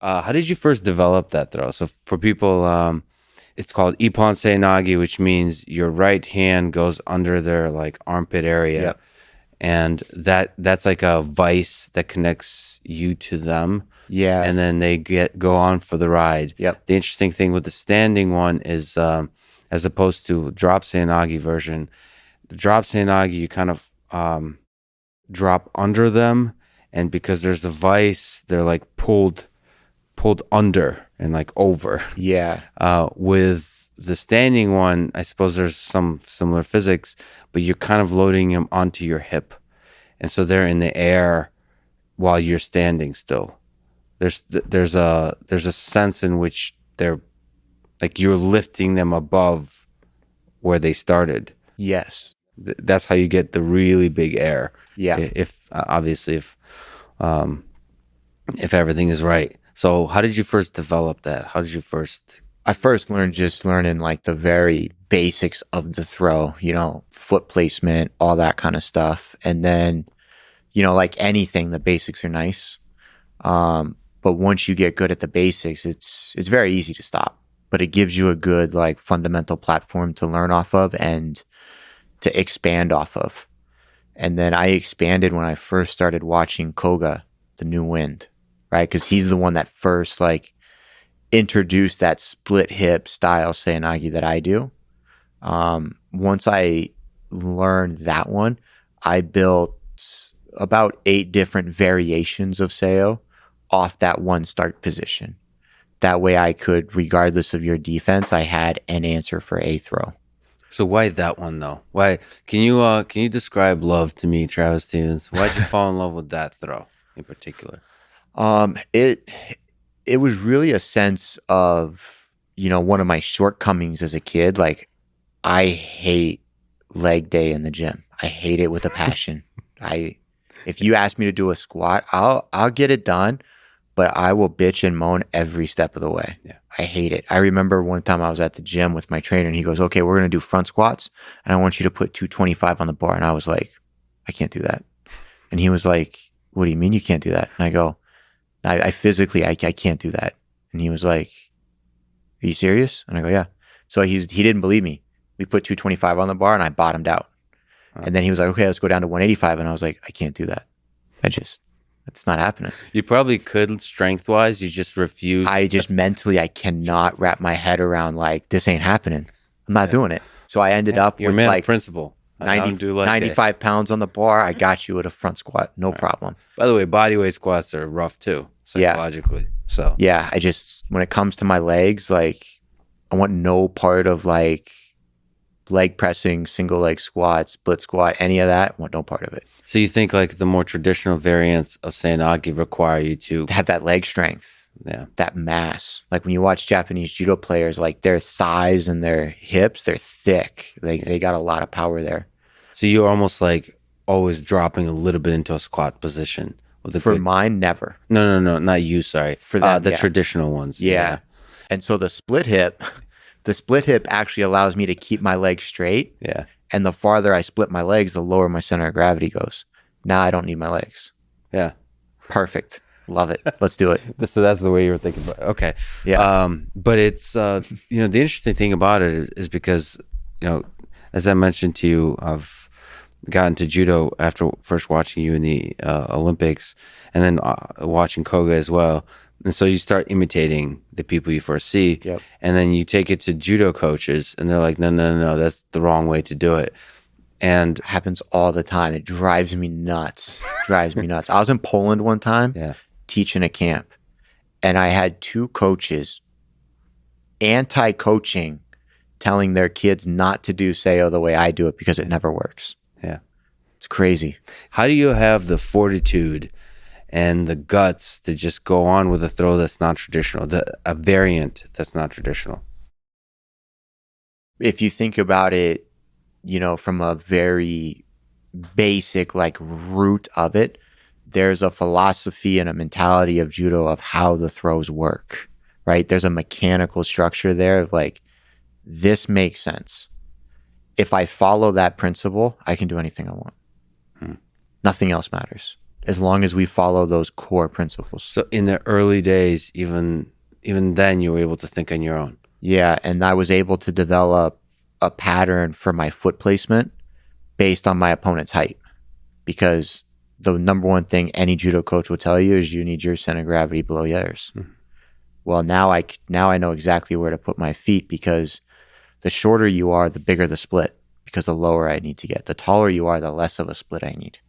How did you first develop that throw? So for people, it's called Ippon Seoi Nage, which means your right hand goes under their like armpit area, Yep. and that's like a vice that connects you to them, Yeah. and then they go on for the ride. Yep. The interesting thing with the standing one is, as opposed to drop Seoi Nage version, the drop Seoi Nage you kind of drop under them, and because there's a vice, they're like pulled under and like over. Yeah. With the standing one, I suppose there's some similar physics, but you're kind of loading them onto your hip, and so they're in the air while you're standing still. There's a sense in which they're like you're lifting them above where they started. Yes. That's how you get the really big air. Yeah. If obviously um, if everything is right. So how did you first develop that? How did you first? I first learned just learning like the very basics of the throw, foot placement, all that kind of stuff. And then, like anything, the basics are nice. But once you get good at the basics, it's very easy to stop. But it gives you a good like fundamental platform to learn off of and to expand off of. And then I expanded when I first started watching Koga, the New Wind, right? Because he's the one that first like introduced that split hip style Seoi Nage that I do. Once I learned that one, I built about 8 different variations of Seo off that one start position. That way I could, regardless of your defense, I had an answer for a throw. So why that one though? Why can you describe love to me, Travis Stevens? Why'd you fall in love with that throw in particular? It was really a sense of, one of my shortcomings as a kid. Like, I hate leg day in the gym. I hate it with a passion. If you ask me to do a squat, I'll get it done, but I will bitch and moan every step of the way. Yeah. I hate it. I remember one time I was at the gym with my trainer and he goes, "Okay, we're going to do front squats and I want you to put 225 on the bar." And I was like, "I can't do that." And he was like, "What do you mean you can't do that?" And I go, I physically, I can't do that. And he was like, "Are you serious?" And I go, "Yeah." So he didn't believe me. We put 225 on the bar and I bottomed out. And then he was like, "Okay, let's go down to 185." And I was like, "I can't do that. It's not happening." You probably could strength wise, you just refuse. I just mentally, I cannot wrap my head around like, this ain't happening. I'm not doing it. So I ended up You're a with man of like principle. I don't 90, do like that. 95 pounds on the bar. I got you with a front squat. No problem. By the way, body weight squats are rough too, Yeah. psychologically. So Yeah. When it comes to my legs, like I want no part of like leg pressing, single leg squat, split squat, any of that. I want no part of it. So you think like the more traditional variants of Seoi Nage require you to, To have that leg strength, yeah, that mass. Like when you watch Japanese judo players, like their thighs and their hips, they're thick. They got a lot of power there. so you're almost like always dropping a little bit into a squat position with a For good, mine, never. no, not you, sorry. For them, The yeah. traditional ones. Yeah. And so the split hip actually allows me to keep my legs straight. Yeah. And the farther I split my legs, the lower my center of gravity goes. Now I don't need my legs. Yeah. Perfect. Love it. Let's do it. So that's the way you were thinking about it. Okay. Yeah. But it's, the interesting thing about it is because, as I mentioned to you, I've got into judo after first watching you in the Olympics and then watching Koga as well. And so you start imitating the people you first see, Yep. and then you take it to judo coaches, and they're like, no, that's the wrong way to do it. And Happens all the time. It drives me nuts. I was in Poland one time yeah, teaching a camp, and I had 2 coaches anti-coaching telling their kids not to do Seo the way I do it because it never works. yeah. It's crazy. How do you have the fortitude and the guts to just go on with a throw that's not traditional, a variant that's not traditional? If you think about it, from a very basic like root of it, there's a philosophy and a mentality of judo of how the throws work, right? There's a mechanical structure there of like, this makes sense. If I follow that principle, I can do anything I want. Nothing else matters. as long as we follow those core principles. So in the early days, even then, you were able to think on your own. Yeah, and I was able to develop a pattern for my foot placement based on my opponent's height, because the number one thing any judo coach will tell you is you need your center of gravity below theirs. Well, now I know exactly where to put my feet, because the shorter you are, the bigger the split, because the lower I need to get. The taller you are, the less of a split I need.